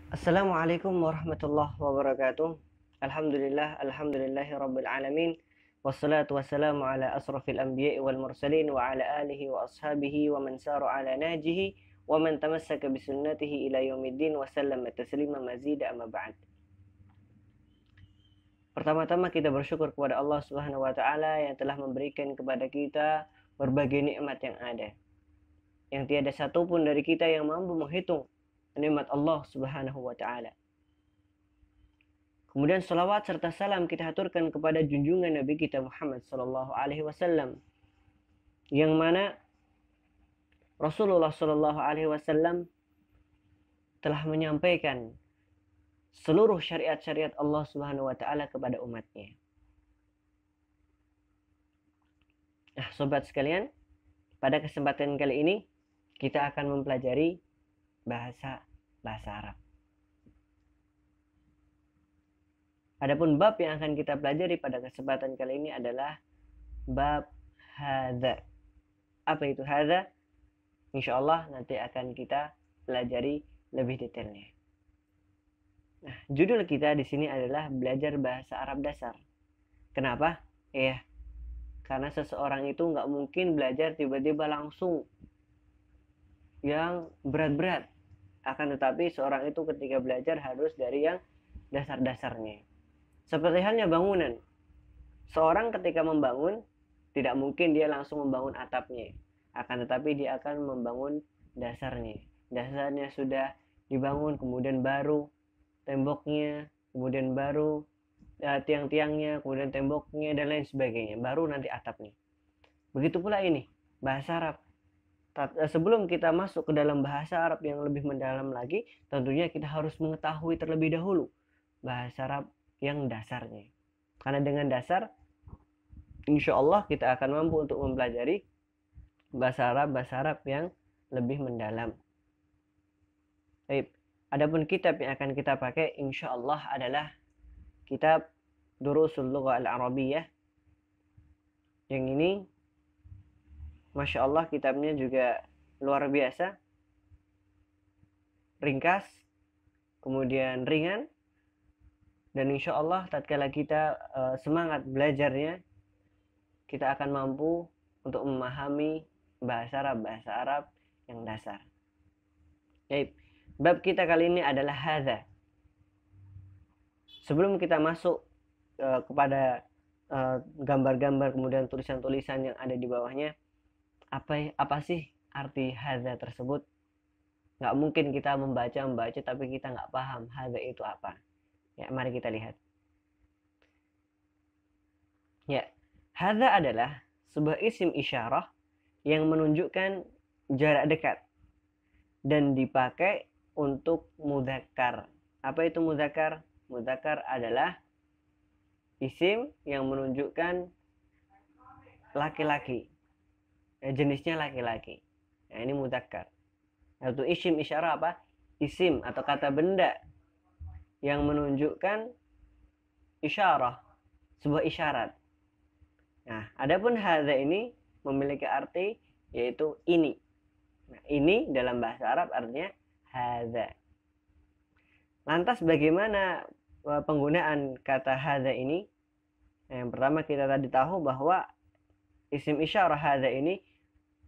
Assalamualaikum warahmatullahi wabarakatuh. Alhamdulillahi rabbil alamin. Wassalatu wassalamu ala asrafil anbiya'i wal mursalin wa ala alihi wa ashabihi wa man sara ala najihi wa man tamassaka bisunnatihi ila yaumiddin wa sallama taslima mazida amma ba'd. Pertama-tama kita bersyukur kepada Allah Subhanahu wa taala yang telah memberikan kepada kita berbagai nikmat yang ada. Yang tiada satupun dari kita yang mampu menghitung nikmat Allah Subhanahu wa taala. Kemudian salawat serta salam kita haturkan kepada junjungan Nabi kita Muhammad sallallahu alaihi wasallam, yang mana Rasulullah sallallahu alaihi wasallam telah menyampaikan seluruh syariat-syariat Allah Subhanahu wa taala kepada umatnya. Nah, sobat sekalian, pada kesempatan kali ini kita akan mempelajari bahasa Arab. Adapun bab yang akan kita pelajari pada kesempatan kali ini adalah bab hadza. Apa itu hadza? Insyaallah nanti akan kita pelajari lebih detailnya. Nah, judul kita di sini adalah belajar bahasa Arab dasar. Kenapa? Ya, karena seseorang itu nggak mungkin belajar tiba-tiba langsung yang berat-berat. Akan tetapi seorang itu ketika belajar harus dari yang dasar-dasarnya. Seperti halnya bangunan. Seorang ketika membangun, tidak mungkin dia langsung membangun atapnya. Akan tetapi dia akan membangun dasarnya. Dasarnya sudah dibangun, kemudian baru temboknya, kemudian baru tiang-tiangnya, kemudian temboknya, dan lain sebagainya. Baru nanti atapnya. Begitu pula ini, bahasa Arab. Sebelum kita masuk ke dalam bahasa Arab yang lebih mendalam lagi, tentunya kita harus mengetahui terlebih dahulu bahasa Arab yang dasarnya. Karena dengan dasar, insya Allah kita akan mampu untuk mempelajari bahasa Arab yang lebih mendalam. Baik, adapun kitab yang akan kita pakai insya Allah adalah kitab Durusul Lughah Al-Arabiyyah. Yang ini Masya Allah kitabnya juga luar biasa, ringkas, kemudian ringan, dan insya Allah tatkala kita semangat belajarnya, kita akan mampu untuk memahami bahasa Arab yang dasar. Baik, bab kita kali ini adalah hadza. Sebelum kita masuk kepada gambar-gambar kemudian tulisan-tulisan yang ada di bawahnya, apa sih arti hadza tersebut? Nggak mungkin kita membaca tapi kita nggak paham hadza itu apa. Ya, mari kita lihat. Ya, hadza adalah sebuah isim isyarah yang menunjukkan jarak dekat dan dipakai untuk mudzakkar. Apa itu mudzakkar? Mudzakkar adalah isim yang menunjukkan laki-laki. Jenisnya laki-laki. Nah, ini mudzakkar. Yaitu isim isyarah apa? Isim atau kata benda yang menunjukkan isyarah, sebuah isyarat. Nah, adapun hadza ini memiliki arti yaitu ini. Nah, ini dalam bahasa Arab artinya hadza. Lantas bagaimana penggunaan kata hadza ini? Nah, yang pertama kita tadi tahu bahwa isim isyarah hadza ini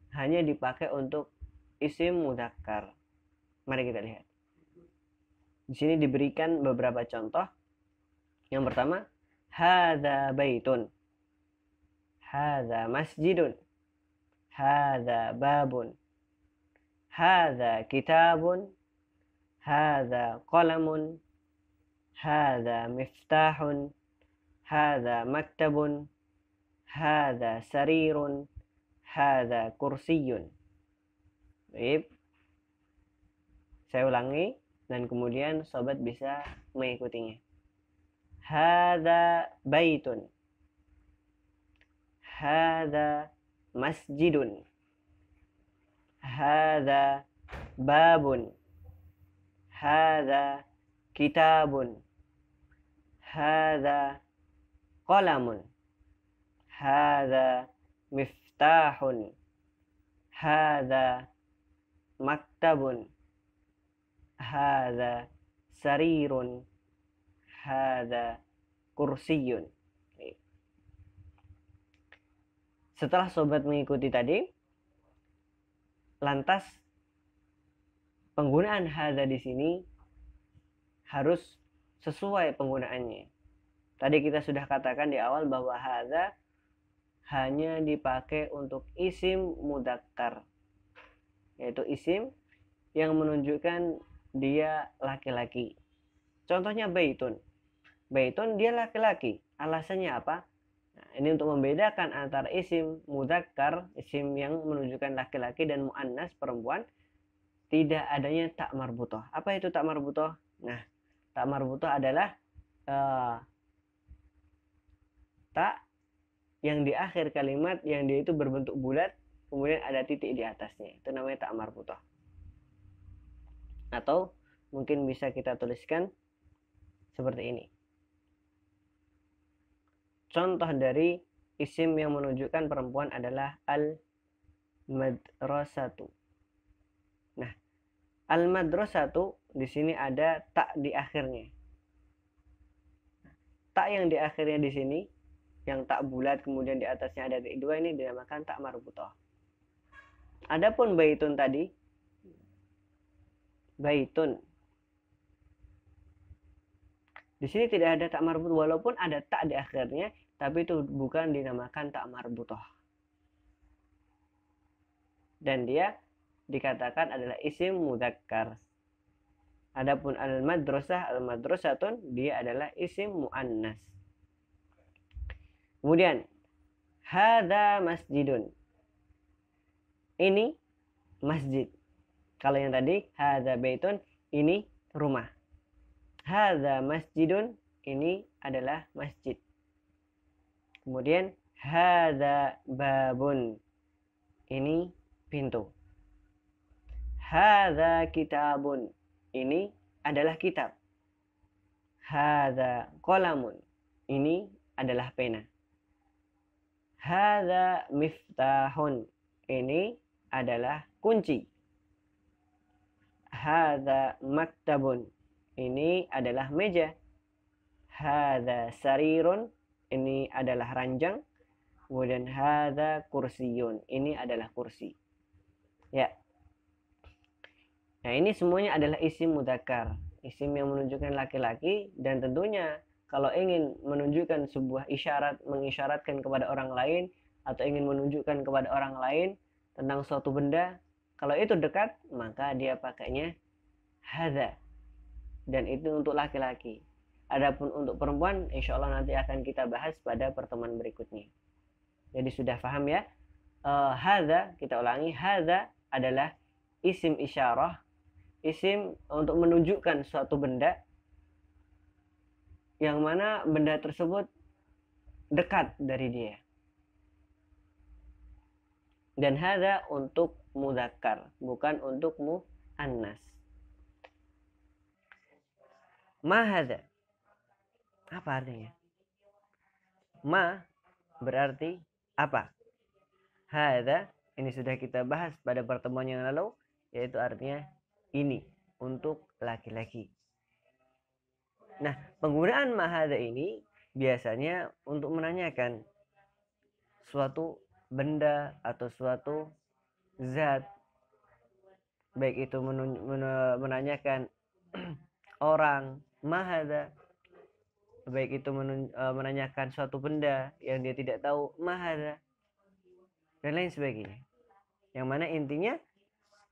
hanya dipakai untuk isim mudzakkar. Mari kita lihat. Di sini diberikan beberapa contoh. Yang pertama, hadza baitun, hadza masjidun, hadza babun, hadza kitabun, hadza qalamun, hadza miftahun, hadza maktabun, hadza sarirun, hadza kursiyun. Baik, saya ulangi dan kemudian sobat bisa mengikutinya. Hadza baitun, hadza masjidun, hadza babun, hadza kitabun, hadza qalamun, hadza miftahun, hadza maktabun, hadza sarirun, hadza kursiyun. Setelah sobat mengikuti tadi, lantas penggunaan hadza di sini harus sesuai penggunaannya. Tadi kita sudah katakan di awal bahwa hadza hanya dipakai untuk isim mudzakkar, yaitu isim yang menunjukkan dia laki-laki. Contohnya baitun. Baitun dia laki-laki. Alasannya apa? Nah, ini untuk membedakan antara isim mudzakkar, isim yang menunjukkan laki-laki, dan muannas, perempuan, tidak adanya tak marbutoh. Apa itu tak marbutoh? Nah, tak marbutoh adalah tak yang di akhir kalimat yang dia itu berbentuk bulat, kemudian ada titik di atasnya. Itu namanya tak marbutoh. Atau mungkin bisa kita tuliskan seperti ini. Contoh dari isim yang menunjukkan perempuan adalah al-madrasatu. Nah, al-madrasatu di sini ada tak di akhirnya. Tak yang di akhirnya di sini, yang tak bulat kemudian di atasnya ada titik dua, ini dinamakan tak marbutoh. Adapun baitun tadi, baitun di sini tidak ada tak marbut, walaupun ada tak di akhirnya, tapi itu bukan dinamakan tak marbutoh. Dan dia dikatakan adalah isim mudzakkar. Adapun al-madrasah, al-madrasatun, dia adalah isim muannas. Kemudian hadza masjidun. Ini masjid. Kalau yang tadi hadza baitun, ini rumah. Hadza masjidun, ini adalah masjid. Kemudian hadza babun, ini pintu. Hadza kitabun, ini adalah kitab. Hadza qalamun, ini adalah pena. Hadza miftahun, ini adalah kunci. Hadza maktabun, ini adalah meja. Hadza sarirun, ini adalah ranjang. Kemudian hadza kursiyun, ini adalah kursi. Ya. Nah, ini semuanya adalah isim mudzakkar, isim yang menunjukkan laki-laki, dan tentunya kalau ingin menunjukkan sebuah isyarat, mengisyaratkan kepada orang lain atau ingin menunjukkan kepada orang lain tentang suatu benda, kalau itu dekat, maka dia pakainya hadza. Dan itu untuk laki-laki. Adapun untuk perempuan, insya Allah nanti akan kita bahas pada pertemuan berikutnya. Jadi sudah paham ya? Hadza, kita ulangi, hadza adalah isim isyarah, isim untuk menunjukkan suatu benda, yang mana benda tersebut dekat dari dia. Dan hadza untuk mudzakkar, bukan untuk muannas. Ma hadza, apa artinya? Ma berarti apa? Hadza, ini sudah kita bahas pada pertemuan yang lalu, yaitu artinya ini, untuk laki-laki. Nah, penggunaan ma hadza ini biasanya untuk menanyakan suatu benda atau suatu zat, baik itu menanyakan orang, ma hadza, baik itu menanyakan suatu benda yang dia tidak tahu, ma hadza, dan lain sebagainya. Yang mana intinya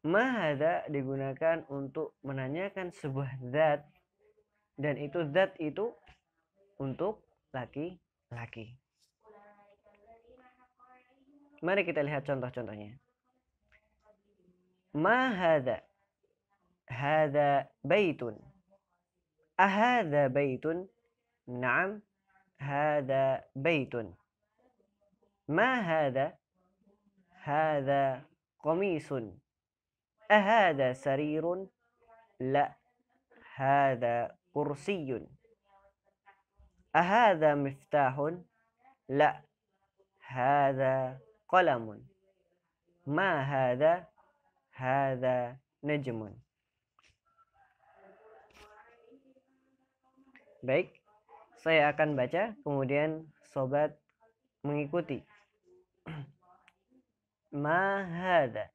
ma hadza digunakan untuk menanyakan sebuah zat, dan itu zat itu untuk laki-laki. Mari kita lihat contoh-contohnya. Ma hadza, hadza baitun. Ahadza baitun? Naam, hadza baitun. Ma hadza, hadza qamisun. Ahadza sarirun? La, hadza kursiyun. Ahadza miftahun? La, hadza qalamun. Ma hadza najmun. Baik, saya akan baca, kemudian sobat mengikuti. Ma hada.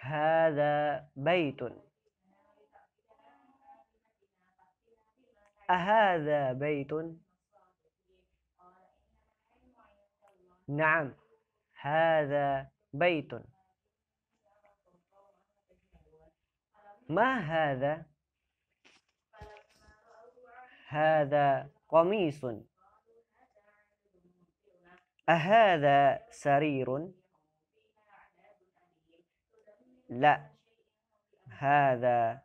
Hada baitun. Ahada baitun? Naam, hada baitun. Ma hada? Hada qamisun. Ahada sarirun? La, hada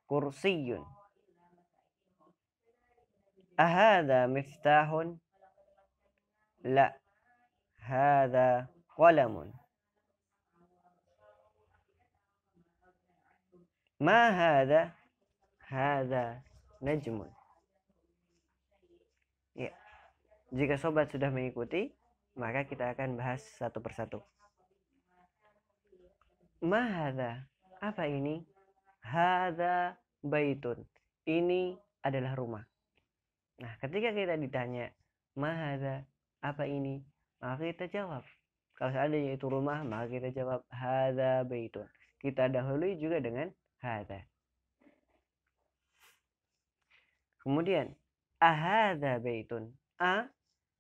kursiyun. Ahada miftahun? La, hada qalamun. Ma hada? Hada najmun. Ya, jika sobat sudah mengikuti, maka kita akan bahas satu persatu. Ma hada? Apa ini? Hada baitun. Ini adalah rumah. Nah, ketika kita ditanya, ma hada? Apa ini? Maka kita jawab. Kalau seandainya itu rumah, maka kita jawab hada baitun. Kita dahului juga dengan hada. Kemudian, ahada baitun. A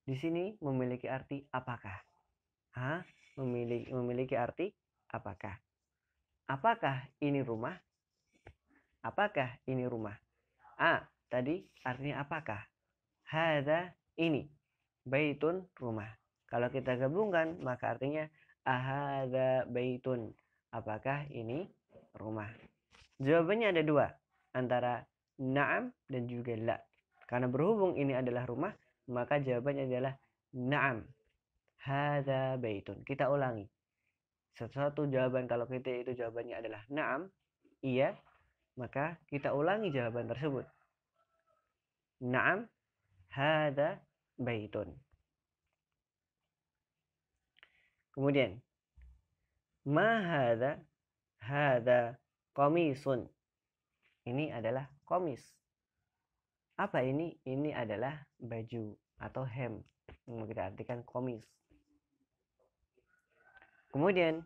di sini memiliki arti apakah? A memiliki arti apakah? Apakah ini rumah? Apakah ini rumah? A tadi artinya apakah? Hada ini. Baitun rumah. Kalau kita gabungkan maka artinya ahada baitun. Apakah ini rumah? Jawabannya ada dua, antara na'am dan juga la. Karena berhubung ini adalah rumah, maka jawabannya adalah na'am. Hada baitun. Kita ulangi. Satu jawaban kalau kita itu jawabannya adalah na'am, iya, maka kita ulangi jawaban tersebut. Na'am, hada baitun. Kemudian, ma hada? Hada qamisun. Ini adalah komis. Apa ini? Ini adalah baju atau hem. Yang kita artikan komis. Kemudian,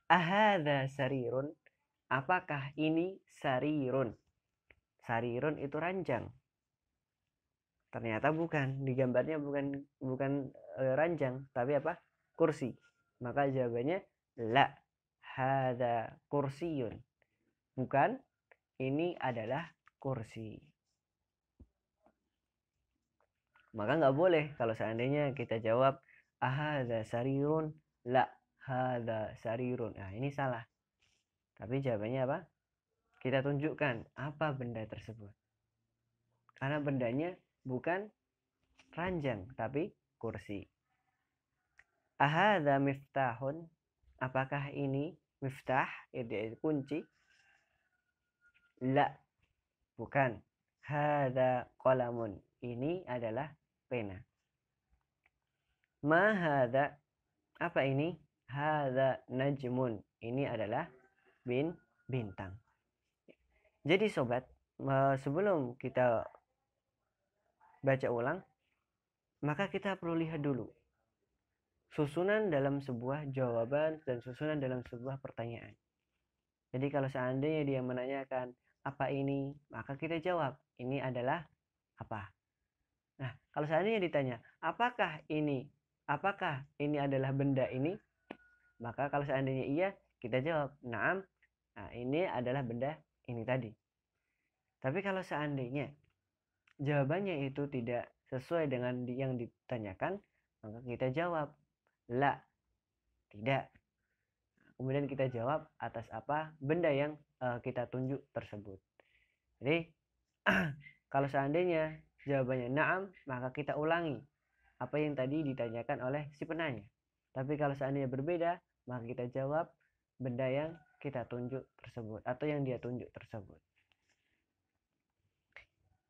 ahada sarirun? Apakah ini sarirun? Sarirun itu ranjang. Ternyata bukan, di gambarnya bukan ranjang, tapi apa? Kursi. Maka jawabannya la, hada kursiyun. Bukan, ini adalah kursi. Maka nggak boleh kalau seandainya kita jawab ahada sarirun, la, hada sarirun. Nah, ini salah. Tapi jawabannya apa? Kita tunjukkan apa benda tersebut. Karena bendanya bukan ranjang, tapi kursi. Ahada miftahun? Apakah ini miftah? Itu kunci. La, bukan. Hada qalamun. Ini adalah pena. Ma hada? Apa ini? Hada najmun. Ini adalah bintang. Jadi sobat, sebelum kita baca ulang, maka kita perlu lihat dulu susunan dalam sebuah jawaban dan susunan dalam sebuah pertanyaan. Jadi kalau seandainya dia menanyakan apa ini, maka kita jawab ini adalah apa. Nah, kalau seandainya ditanya apakah ini adalah benda ini, maka kalau seandainya iya, kita jawab na'am. Nah, ini adalah benda ini tadi. Tapi kalau seandainya jawabannya itu tidak sesuai dengan yang ditanyakan, maka kita jawab la, tidak. Kemudian kita jawab atas apa benda yang kita tunjuk tersebut. Jadi kalau seandainya jawabannya na'am, maka kita ulangi apa yang tadi ditanyakan oleh si penanya. Tapi kalau seandainya berbeda, maka kita jawab benda yang kita tunjuk tersebut atau yang dia tunjuk tersebut.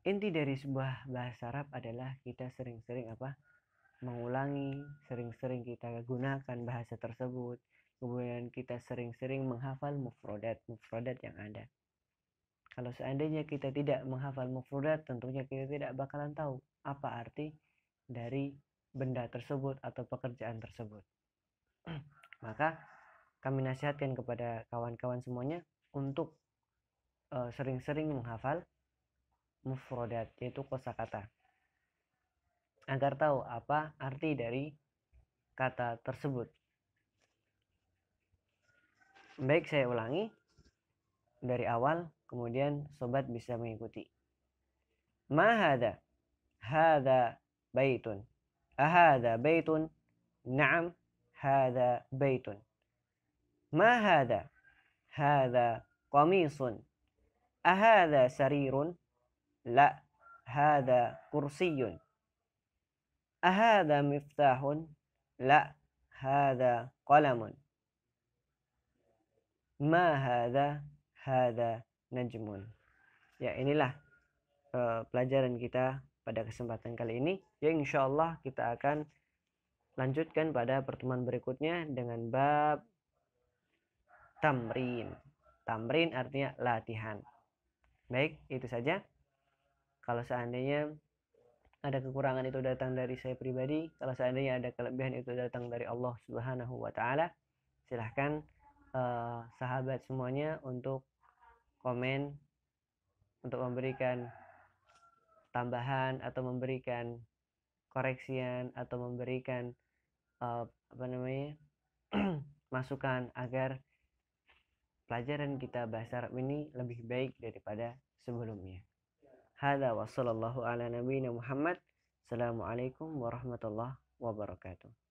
Inti dari sebuah bahasa Arab adalah kita sering-sering mengulangi, sering-sering kita gunakan bahasa tersebut. Kemudian kita sering-sering menghafal mufrodat yang ada. Kalau seandainya kita tidak menghafal mufradat, tentunya kita tidak bakalan tahu apa arti dari benda tersebut atau pekerjaan tersebut. Maka kami nasihatkan kepada kawan-kawan semuanya untuk sering-sering menghafal mufradat, yaitu kosakata, agar tahu apa arti dari kata tersebut. Baik, saya ulangi dari awal, kemudian sobat bisa mengikuti. Ma hada? Hada baitun. Ahada baitun? Naam, hada baitun. Ma hada? Hada qamisun. Ahada sarirun? La, hada kursiyun. Ahada miftahun? La, hada qalamun. Ma hada? Hada najmun. Ya, inilah pelajaran kita pada kesempatan kali ini. Ya, insya Allah kita akan lanjutkan pada pertemuan berikutnya dengan bab tamrin. Tamrin artinya latihan. Baik, itu saja. Kalau seandainya ada kekurangan itu datang dari saya pribadi, kalau seandainya ada kelebihan itu datang dari Allah Subhanahu wa taala. Silahkan sahabat semuanya untuk komen, untuk memberikan tambahan atau memberikan koreksian atau memberikan masukan agar pelajaran kita bahasa Arab ini lebih baik daripada sebelumnya. Hada wa sallallahu ala nabiyina Muhammad. Assalamualaikum warahmatullahi wabarakatuh.